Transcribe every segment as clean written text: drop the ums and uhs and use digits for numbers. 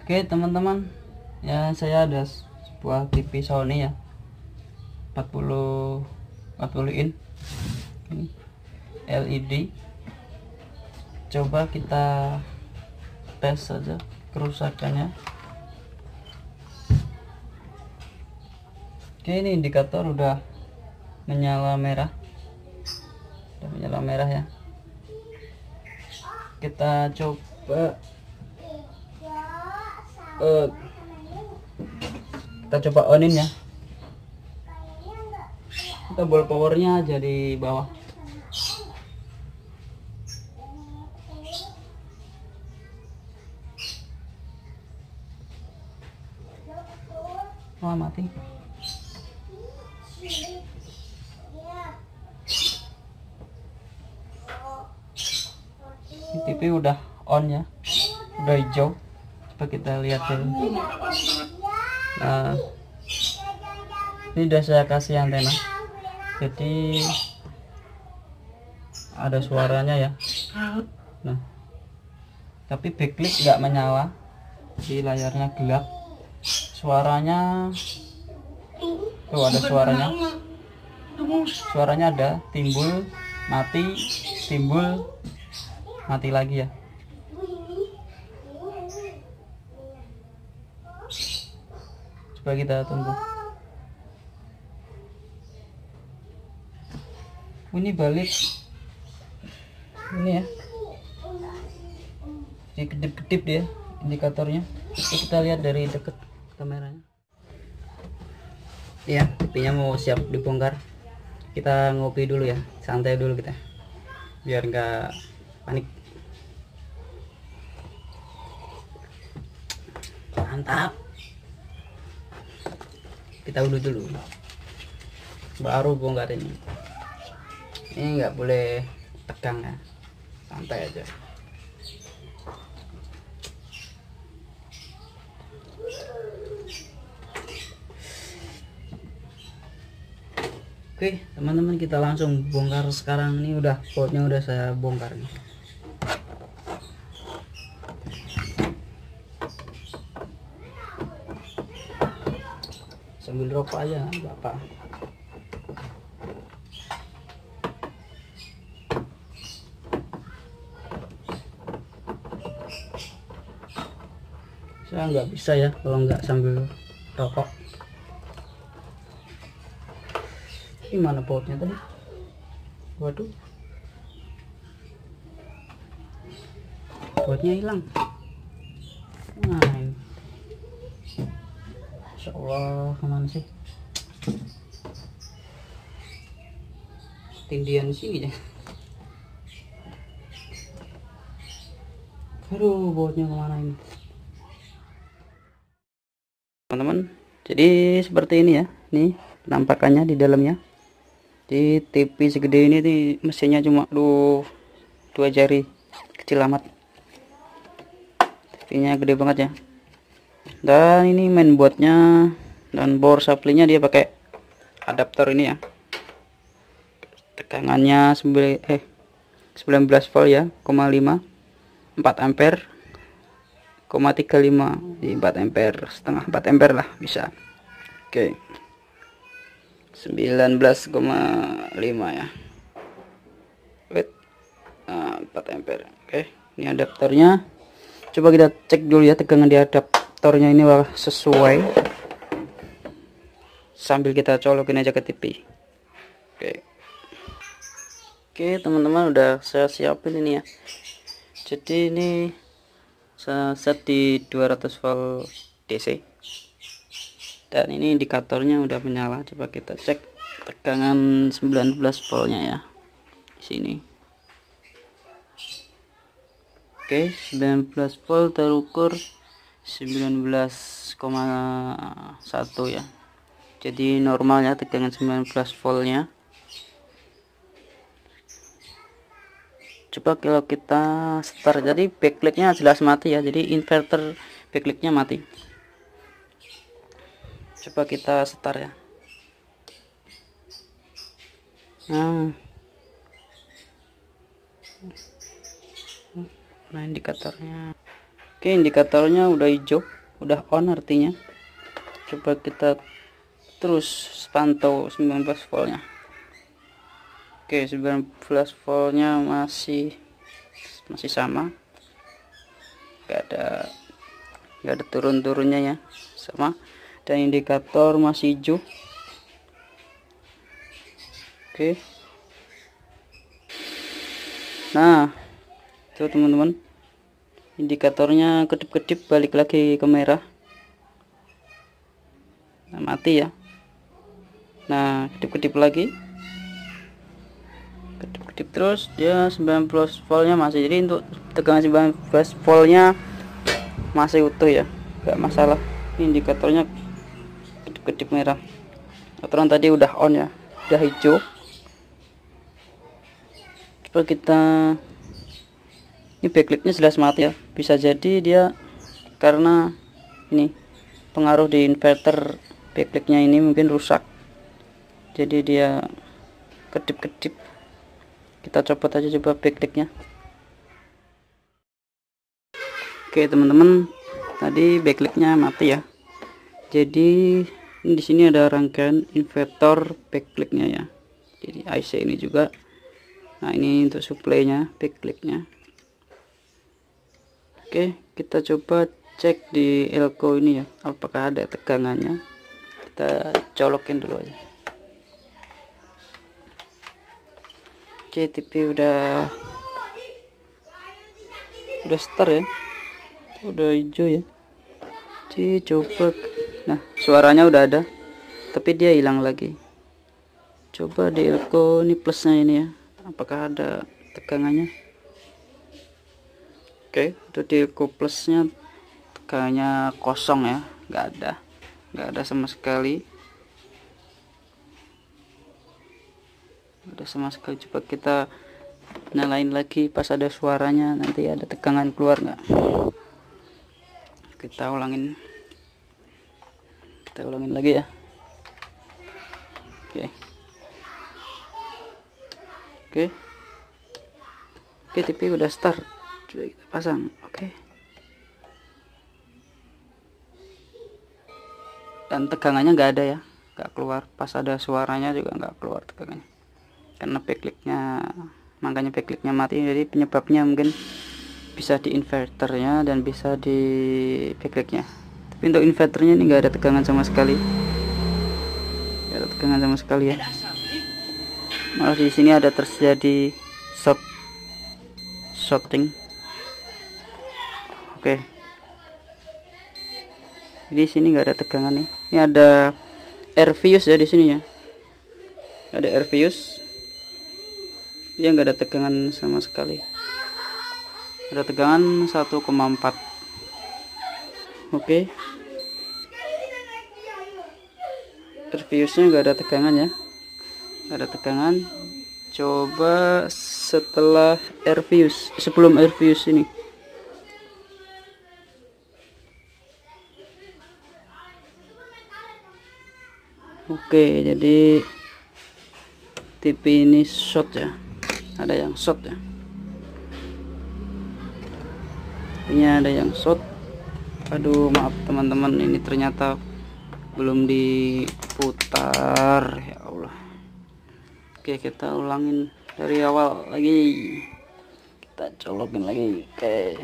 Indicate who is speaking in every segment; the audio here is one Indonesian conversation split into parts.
Speaker 1: Oke teman-teman, ya saya ada sebuah TV Sony ya 40 in ini LED. Coba kita tes saja kerusakannya. Oke, ini indikator udah menyala merah, ya. Kita coba onin ya. Tombol powernya aja di bawah. Oh, mati. Ini TV udah on ya, udah hijau. Coba kita lihat dulu. Nah, ini udah saya kasih antena, jadi ada suaranya ya. Nah, tapi backlight nggak menyala, di layarnya gelap. Suaranya tuh ada suaranya ada, timbul, mati, timbul, mati lagi ya. Coba kita tunggu. Ini balik ini ya, kedip-kedip dia indikatornya. Kita lihat dari dekat kameranya ya. TV-nya mau siap dibongkar. Kita ngopi dulu ya, santai dulu kita biar nggak panik. Mantap. Kita udah dulu baru bongkar ini nggak boleh tegang ya, santai aja. Oke teman-teman, kita langsung bongkar sekarang. Ini udah bautnya udah saya bongkar nih. Sambil rokok aja Bapak. Saya nggak bisa ya kalau nggak sambil rokok. Ini mana bautnya tadi? Waduh, bautnya hilang. Nah, ini. Insya Allah, kemana sih? Tindian sini ya. Aduh, bautnya kemana ini? Teman-teman, jadi seperti ini ya. Nih penampakannya di dalamnya. Di TV segede ini nih, mesinnya cuma 2 jari, kecil amat. TV-nya gede banget ya. Dan ini mainboardnya dan power supply-nya dia pakai adaptor ini ya. Tegangannya 19 volt ya, 0,5, 4 ampere, 0,35 di 4 ampere, setengah 4 ampere lah bisa. Oke, 19,5 ya. Wait, 4 ampere. Oke, ini adaptornya. Coba kita cek dulu ya tegangan di adaptornya ini sesuai, sambil kita colokin aja ke TV. Oke teman-teman, udah saya siapin ini ya. Jadi ini saya set di 200 volt DC, dan ini indikatornya udah menyala. Coba kita cek tegangan 19 voltnya ya di sini. Oke, 19 volt terukur 19,1 ya. Jadi normalnya tegangan 19 voltnya. Coba kalau kita start, jadi backlightnya jelas mati ya, jadi inverter backlightnya mati. Coba kita start ya. Nah, indikatornya. Oke, indikatornya udah hijau. udah on artinya. Coba kita terus pantau 19 voltnya. Oke, 19 voltnya masih sama, nggak ada turun-turunnya ya, sama, dan indikator masih hijau. Oke, nah itu teman-teman, indikatornya kedip-kedip balik lagi ke merah. Nah, mati ya. Nah, kedip-kedip lagi, kedip-kedip terus, dia 19 voltnya masih, jadi untuk tegangan 19 voltnya masih utuh ya, nggak masalah. Ini indikatornya kedip-kedip merah. Aturan tadi udah on ya, udah hijau. Coba kita, ini backlightnya jelas mati ya, bisa jadi dia karena ini pengaruh di inverter backlightnya ini mungkin rusak, jadi dia kedip-kedip. Kita copot aja coba backlightnya. Oke teman-teman, tadi backlightnya mati ya, jadi di sini ada rangkaian inverter backlightnya ya, jadi IC ini juga. Nah, ini untuk supply-nya backlightnya. Oke, kita coba cek di elko ini ya, apakah ada tegangannya. Kita colokin dulu aja. Oke, TV udah start ya, udah hijau ya. Jadi coba, nah suaranya udah ada, tapi dia hilang lagi. Coba di elko ini plusnya ini ya, apakah ada tegangannya. Oke, untuk di elko plusnya tegangannya kosong ya, nggak ada sama sekali. Coba kita nyalain lagi, pas ada suaranya nanti ada tegangan keluar nggak. Kita ulangin lagi ya. Oke, TV udah start, coba kita pasang. Oke, dan tegangannya nggak ada ya, nggak keluar. Pas ada suaranya juga nggak keluar tegangannya, karena backlightnya, makanya backlightnya mati. Jadi penyebabnya mungkin bisa di inverternya dan bisa di backlightnya, tapi untuk inverternya ini nggak ada tegangan sama sekali, ya. Malah di sini ada terjadi shorting. Oke, di sini nggak ada tegangan nih. Ini ada air fuse ya, di sini ya, ada air fuse, dia nggak ada tegangan sama sekali. Ada tegangan 1,4. Oke, air fuse nya nggak ada tegangan ya, nggak ada tegangan. Coba setelah air fuse, sebelum air fuse ini. Oke, jadi TV ini short ya, ada yang short ya, ini ada yang short. Aduh, maaf teman-teman, ini ternyata belum diputar, ya Allah. Oke, kita ulangin dari awal lagi, kita colokin lagi. Oke,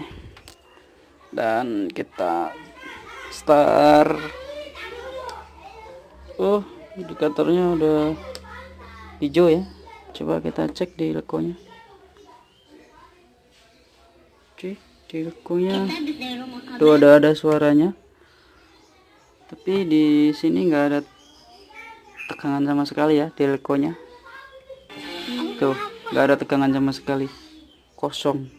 Speaker 1: dan kita start. Oh, indikatornya udah hijau ya. Coba kita cek di elkonya. Oke, di elkonya tuh ada suaranya, tapi di sini nggak ada tegangan sama sekali ya di elkonya. Tuh, nggak ada tegangan sama sekali, kosong.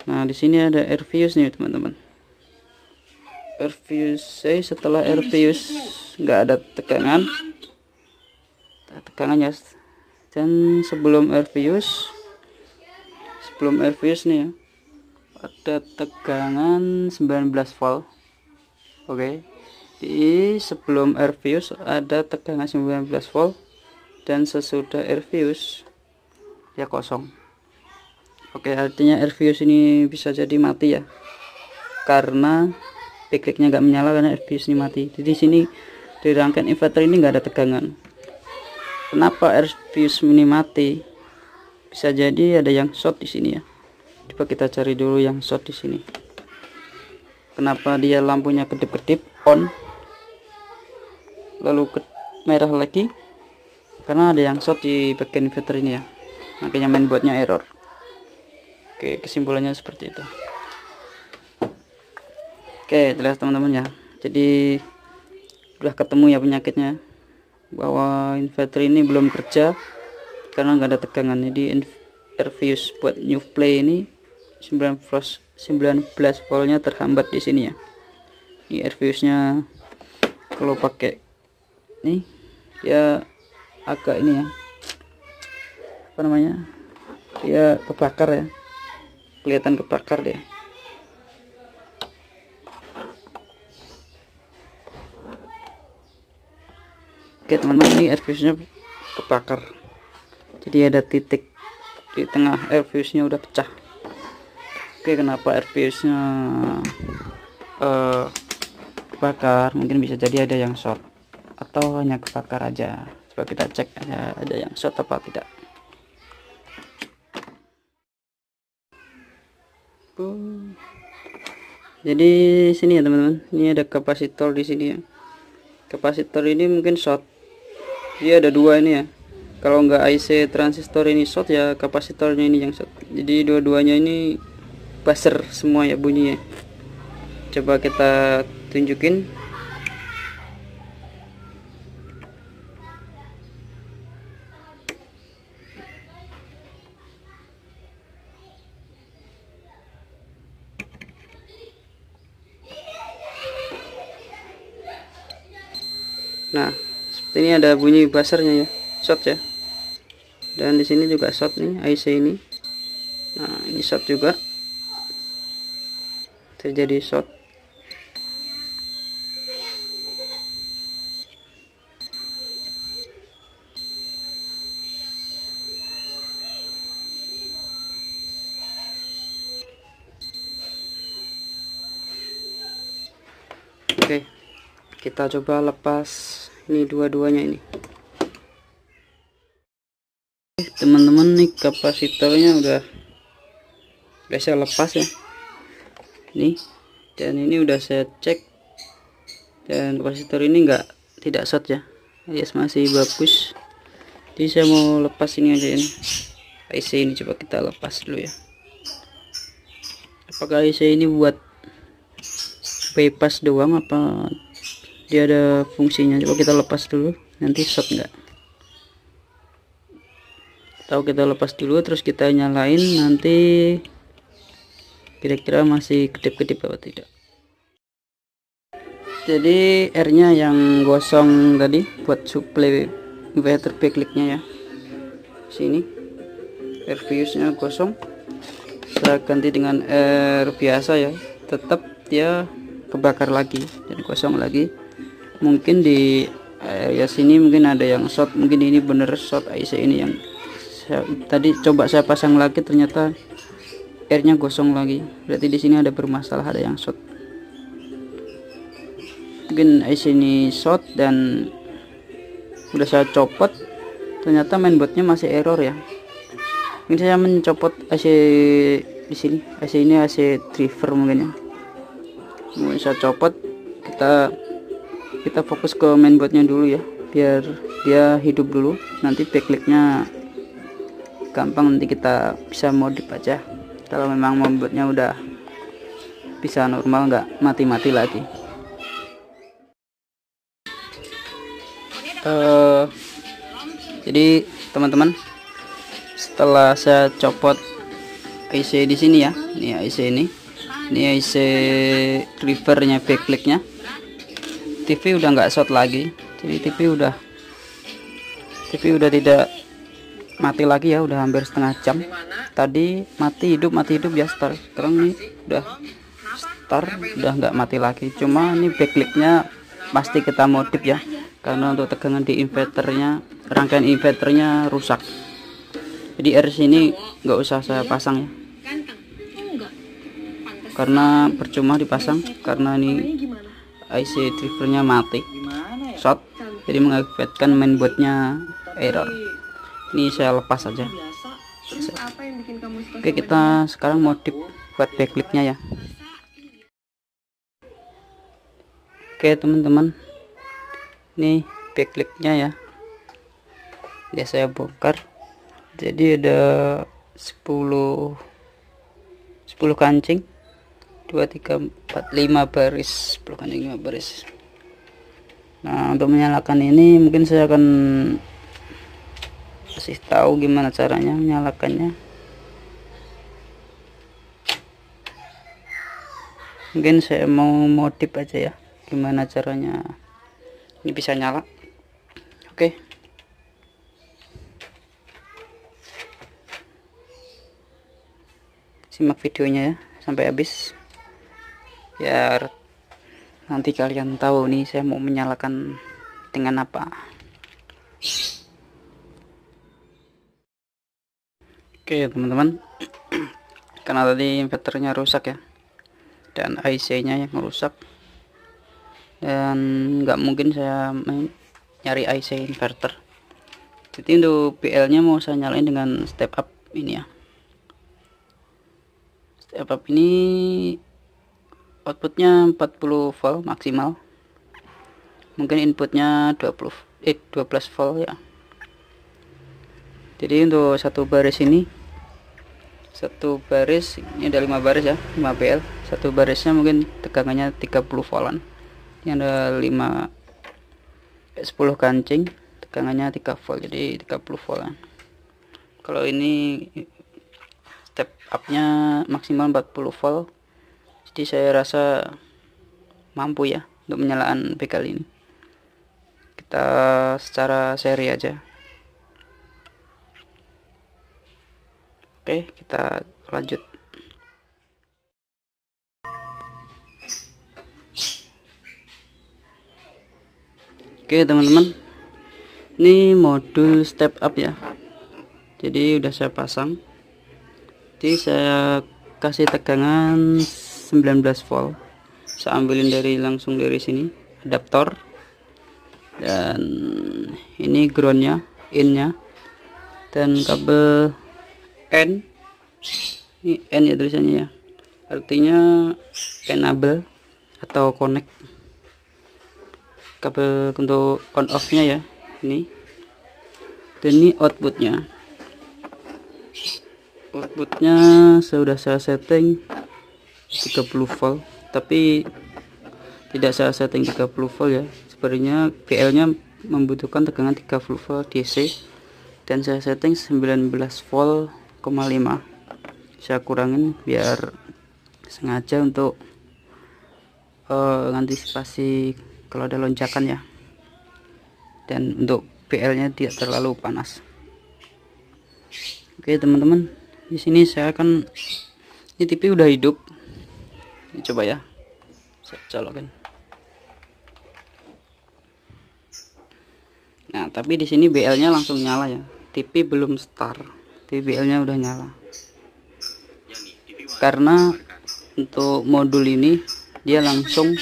Speaker 1: Nah, di sini ada air fuse nih teman-teman. Air fuse, setelah air fuse nggak ada tegangan ya. Dan sebelum air fuse nih ya, ada tegangan 19 volt. Oke, di sebelum air fuse ada tegangan 19 volt, dan sesudah air fuse ya kosong. Oke, artinya air fuse ini bisa jadi mati ya, karena backlight-nya nggak menyala karena RVFuse ini mati. Jadi di sini di rangkaian inverter ini nggak ada tegangan. Kenapa RVFuse ini mati? Bisa jadi ada yang short di sini ya. Coba kita cari dulu yang short di sini. Kenapa dia lampunya kedip-kedip on, lalu merah lagi? Karena ada yang short di bagian inverter ini ya. Makanya mainboardnya error. Oke, kesimpulannya seperti itu. Oke, jelas teman-teman ya. Jadi udah ketemu ya penyakitnya, bahwa inverter ini belum kerja karena nggak ada tegangan. Jadi RVFuse buat new play ini 19 voltnya terhambat di sini ya. Ini RVFuse nya kalau pakai nih dia agak ini ya, apa namanya, dia kebakar ya, kelihatan kebakar deh. Oke teman-teman, ini RVFuse nya kebakar, jadi ada titik di tengah RVFuse nya udah pecah. Oke, kenapa RVFuse nya kebakar? Mungkin bisa jadi ada yang short atau hanya kebakar aja. Coba kita cek ada yang short apa tidak. Jadi sini ya teman-teman, ini ada kapasitor di sini ya. Kapasitor ini mungkin short, dia ada dua ini ya. Kalau nggak IC transistor ini short ya, kapasitornya ini yang short. Jadi dua-duanya ini buzzer semua ya bunyinya. Coba kita tunjukin. Nah, seperti ini ada bunyi buzzernya ya, short ya. Dan di sini juga short nih IC ini. Nah, ini short juga. Terjadi short. Oke, kita coba lepas ini dua-duanya ini. Teman-teman, nih kapasitornya udah saya lepas ya. Nih, dan ini udah saya cek, dan kapasitor ini tidak short ya, alias masih bagus. Jadi saya mau lepas ini aja, ini IC ini. Coba kita lepas dulu ya. Apakah IC ini buat bypass doang apa dia ada fungsinya? Coba kita lepas dulu, nanti short enggak. Tahu, kita lepas dulu terus kita nyalain, nanti kira-kira masih kedip-kedip atau tidak. Jadi R nya yang gosong tadi buat suplai inverter backlight-nya ya, sini RVFuse nya gosong, saya ganti dengan R biasa ya, tetap dia kebakar lagi dan kosong lagi. Mungkin di area sini mungkin ada yang short, mungkin ini bener short IC ini yang tadi coba saya pasang lagi, ternyata airnya gosong lagi. Berarti di sini ada bermasalah, ada yang short. Mungkin IC ini short dan udah saya copot, ternyata mainboardnya masih error ya. Mungkin saya mencopot IC di sini. IC ini IC driver mungkin ya. Mungkin saya copot, kita fokus ke mainboardnya dulu ya, biar dia hidup dulu. Nanti backlight-nya gampang, nanti kita bisa modif aja kalau memang mainboardnya udah bisa normal, nggak mati-mati lagi. Jadi teman-teman, setelah saya copot IC di sini ya, ini IC ini IC drivernya backlight-nya, TV udah nggak short lagi. Jadi TV udah tidak mati lagi ya, udah hampir setengah jam. Tadi mati hidup ya start, sekarang nih udah start, udah nggak mati lagi. Cuma ini backlight-nya pasti kita modif ya, karena untuk tegangan di inverternya, rangkaian inverternya rusak. Jadi R sini nggak usah saya pasang ya. karena percuma dipasang karena ini IC drivernya mati short, jadi mengakibatkan mainboardnya error. Ini saya lepas saja. Oke, kita sekarang modif buat backliftnya ya. Oke teman-teman, ini backliftnya ya. Ya saya bongkar. Jadi ada 10 kancing, 2 3 4 5 baris, 10 kancing 5 baris. Nah, untuk menyalakan ini mungkin saya akan kasih tahu gimana caranya menyalakannya. Mungkin saya mau modif aja ya, gimana caranya ini bisa nyala. Oke. Simak videonya ya sampai habis, biar nanti kalian tahu nih saya mau menyalakan dengan apa. Oke teman-teman, karena tadi inverternya rusak ya, dan IC nya yang rusak, dan nggak mungkin saya nyari IC inverter. Jadi untuk BL nya mau saya nyalain dengan step up ini ya. Step up ini outputnya 40 volt maksimal, mungkin inputnya 12 volt ya. Jadi untuk satu baris ini, satu baris ini ada 5 baris ya, 5 BL. Satu barisnya mungkin tegangannya 30 voltan. Ini ada 10 kancing, tegangannya 3 volt, jadi 30 voltan. Kalau ini step up-nya maksimal 40 volt. Jadi saya rasa mampu ya untuk menyalakan begal ini. Kita secara seri aja. Oke, kita lanjut. Oke teman-teman, ini modul step up ya. Jadi udah saya pasang. Jadi saya kasih tegangan 19 volt. Saya ambilin langsung dari sini adaptor, dan ini groundnya, innya, dan kabel N, ini N ya tulisannya ya, artinya enable atau connect. Kabel untuk on off nya ya ini, dan ini outputnya sudah saya setting 30 volt, tapi tidak saya setting 30 volt ya. Sebenarnya BL nya membutuhkan tegangan 30 volt DC, dan saya setting 19 volt 5. Saya kurangin biar sengaja untuk mengantisipasi kalau ada lonjakan ya, dan untuk BL nya tidak terlalu panas. Oke teman-teman, di sini saya akan, ini TV udah hidup, ini coba ya saya colokin. Nah tapi di sini BL nya langsung nyala ya, TV belum start, BL nya udah nyala. Karena untuk modul ini dia langsung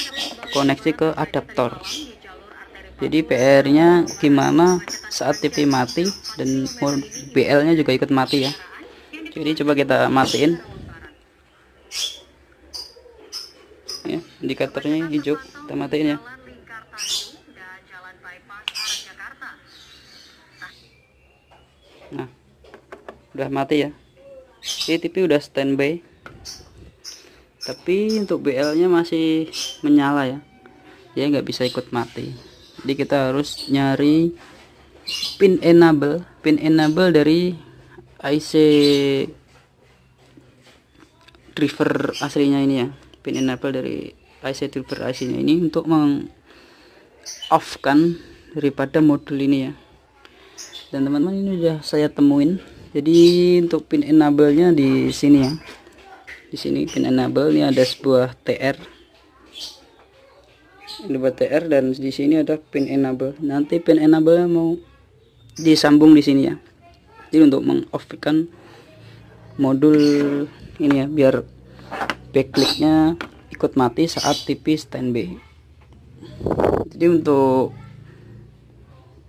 Speaker 1: koneksi ke adaptor. Jadi PR nya gimana saat TV mati dan BL nya juga ikut mati ya. Jadi coba kita matiin ya, indikatornya hijau, kita matiin ya. Nah udah mati ya, jadi TV udah standby, tapi untuk BL nya masih menyala ya, dia nggak bisa ikut mati. Jadi kita harus nyari pin enable dari IC driver aslinya ini ya, pin enable dari IC driver aslinya ini untuk meng off kan daripada modul ini ya. Dan teman-teman ini udah saya temuin. Jadi untuk pin enable nya di sini ya, di sini pin enable ini ada sebuah TR, ini buat TR, dan di sini ada pin enable. Nanti pin enable mau disambung di sini ya, jadi untuk mengoff kan modul ini ya, biar backlight-nya ikut mati saat TV standby. Jadi untuk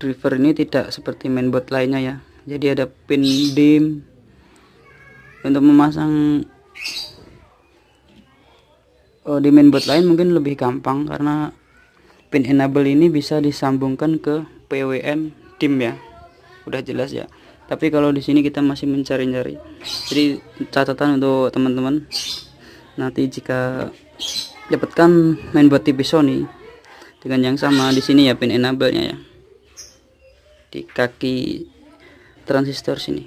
Speaker 1: driver ini tidak seperti mainboard lainnya ya, jadi ada pin dim. Untuk memasang di mainboard lain mungkin lebih gampang karena pin enable ini bisa disambungkan ke PWM dim ya, udah jelas ya. Tapi kalau di sini kita masih mencari-cari, jadi catatan untuk teman-teman nanti jika dapatkan mainboard TV Sony dengan yang sama, di sini ya pin enable nya ya, di kaki transistor sini.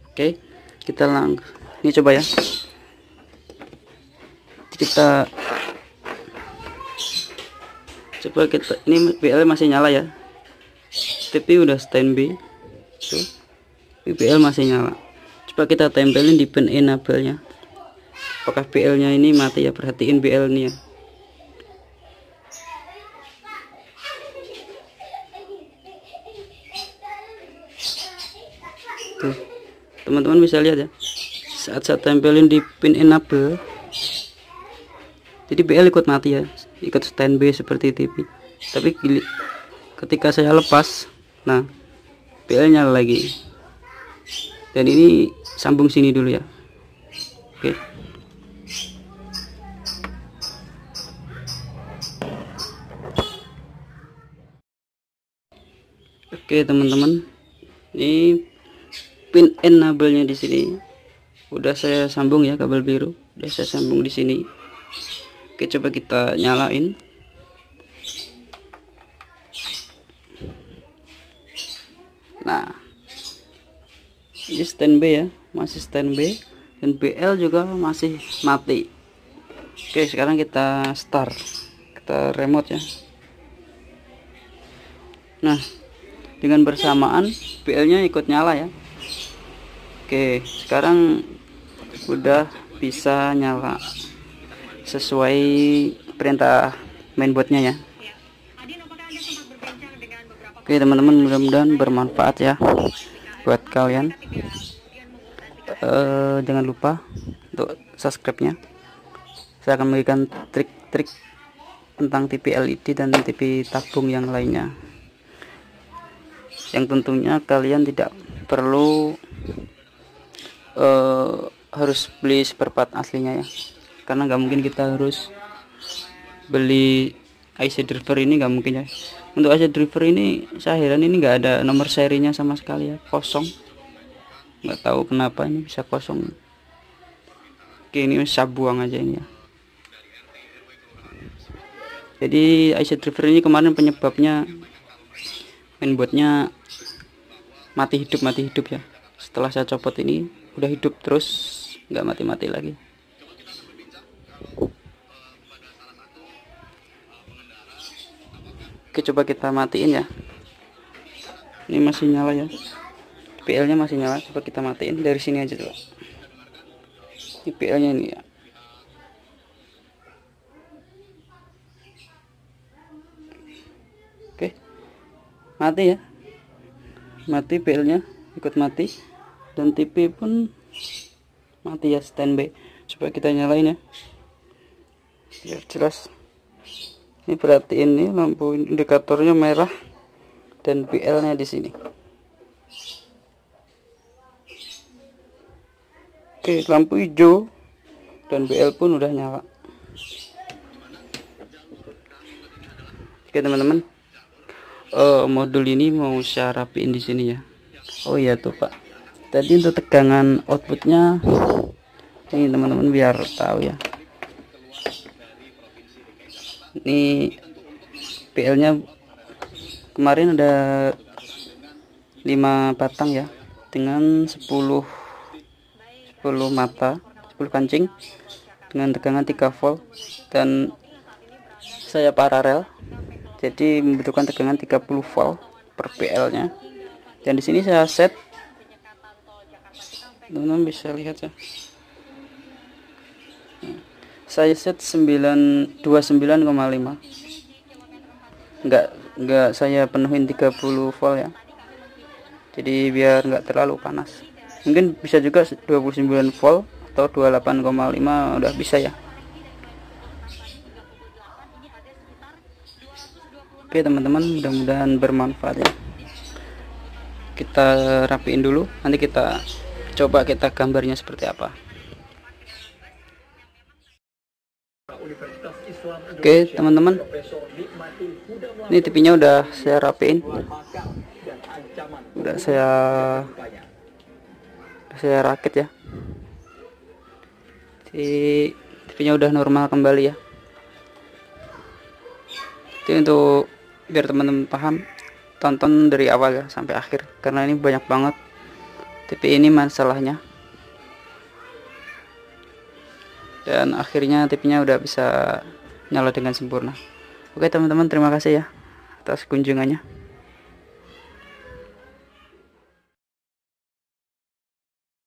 Speaker 1: Oke, kita ini coba ya, kita ini BL masih nyala ya, TV udah standby tuh, BL masih nyala. Coba kita tempelin di pin enable nya, apakah BL nya ini mati ya. Perhatiin BL nya ya. Tuh, teman-teman bisa lihat ya, saat saya tempelin di pin enable, jadi BL ikut mati ya, ikut standby seperti TV. Tapi ketika saya lepas, nah BL nyala lagi. Dan ini sambung sini dulu ya. Oke. Oke teman-teman, ini pin enable nya di sini udah saya sambung ya, kabel biru udah saya sambung di sini. Oke, coba kita nyalain. Nah, ini standby ya, masih standby, dan BL juga masih mati. Oke, sekarang kita start, kita remote ya. Nah, dengan bersamaan BL nya ikut nyala ya. Oke, sekarang udah bisa nyala sesuai perintah mainboardnya ya. Oke teman-teman, mudah-mudahan bermanfaat ya buat kalian. Jangan lupa untuk subscribe-nya. Saya akan memberikan trik-trik tentang TV LED dan TV tabung yang lainnya, yang tentunya kalian tidak perlu harus beli spare part aslinya ya, karena nggak mungkin kita harus beli IC driver ini, nggak mungkin ya. Untuk IC driver ini saya heran, ini nggak ada nomor serinya sama sekali ya, kosong. Nggak tahu kenapa ini bisa kosong. Oke, ini saya buang aja ini ya. Jadi IC driver ini kemarin penyebabnya mainboardnya mati hidup ya. Setelah saya copot ini udah hidup terus, nggak mati-mati lagi. Oke, coba kita matiin ya. Ini masih nyala ya, PL nya masih nyala. Coba kita matiin dari sini aja coba. Ini PL nya ini ya. Oke, mati ya, mati PL nya ikut mati, dan TV pun mati ya, standby. Coba kita nyalain ya biar jelas. Ini perhatiin nih, lampu indikatornya merah dan BL nya di sini. Oke, lampu hijau dan BL pun udah nyala. Oke teman-teman, modul ini mau saya rapiin di sini ya. Oh iya tuh Pak, tadi untuk tegangan outputnya ini teman-teman biar tahu ya. Ini PL nya kemarin ada 5 batang ya, dengan 10 mata, 10 kancing dengan tegangan 3 volt, dan saya paralel, jadi membutuhkan tegangan 30 volt per PL nya. Dan di sini saya set, teman-teman bisa lihat ya, saya set 29,5, enggak saya penuhin 30 volt ya, jadi biar enggak terlalu panas. Mungkin bisa juga 29 volt atau 28,5 udah bisa ya. Oke teman-teman, mudah-mudahan bermanfaat ya. Kita rapiin dulu, nanti kita coba gambarnya seperti apa. Oke teman-teman, ini TV-nya udah saya rapiin, udah saya rakit ya. TV-nya udah normal kembali ya. Jadi untuk biar teman-teman paham, tonton dari awal ya sampai akhir, karena ini banyak banget TV ini masalahnya. Dan akhirnya TV-nya udah bisa nyala dengan sempurna. Oke teman-teman, terima kasih ya atas kunjungannya.